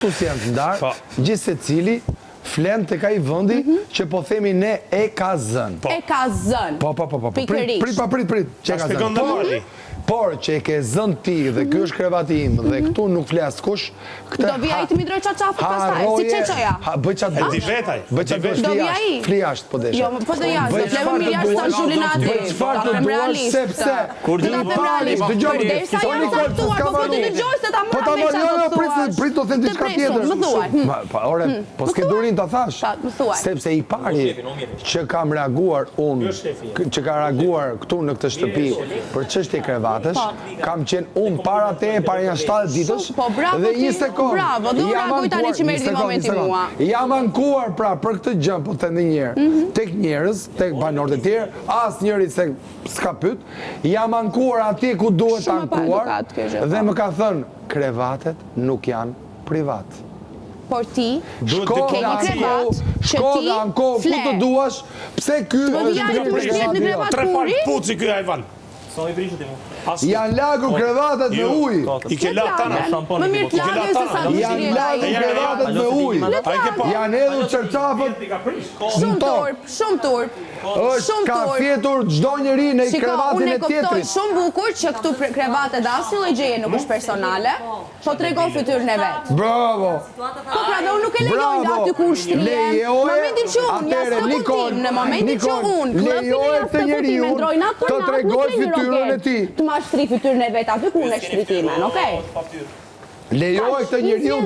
Si janë të ndarë, gjithë se cili flen të ka i vëndi që po themi ne e ka zënë. E ka zënë. Po. Prit. Që e ka zënë. Por që e ke zënë ti dhe kjo është krevati im dhe këtu nuk flasë kush, Do vija i të midroj qaqafët pastaj, si qeqoja. Bëj qatë E di vetaj. Do vija i. Flijasht po desha. Jo, po të jashtë, do fleve mi jashtë sa shullin ati. Bëj qëfar të duash sepse. Kur di pari, derisa janë saktuar, po të dëgjoj se ta marrë me qatë të thuash. Prit të them diçka tjetër. Më thuaj. Ore, po s'ke durin të thash. Më thuaj. Sepse i pari që kam reaguar unë, që ka reaguar këtu në këtë shtëpi për çështje krevatesh, kam qenë unë para te, para janë 7 ditësh, dhe një sekund. Bravo, do reagoj tani që merdi momenti mua. Jam ankuar pra për këtë gjë, po të thënë njerë, tek njerëz, tek banorët e tjerë, as njëri se s'ka pyet, jam ankuar atje ku duhet ankuar, dhe më ka thënë, krevatet nuk janë privat. Por ti, Shko dhe anko, ku të duash, pse ky krevat Tre puri? pak puci ky ajvan. janë lagur krevatet me ujë. I ke la tana. Më mirë të lagoj se sa Janë lagur krevatet me ujë. Janë edhur çerçafët. Shumë turp. Ka fjetur çdo njeri në krevatin e Unë e kuptoj tjetrit. shumë bukur që këtu krevatet asnjë lloj gjëje nuk është personale, po tregon fytyrën e vet. Bravo. Po pra dhe unë nuk e lejoj aty ku shtrihem. Momentin që unë jashtë të kuptim, në momentin që unë lejohet të njeriu të tregoj fytyrën e tij. Të ma shtri fytyrën e vet aty ku unë e shtritimen, okay? Lejohet të njeriu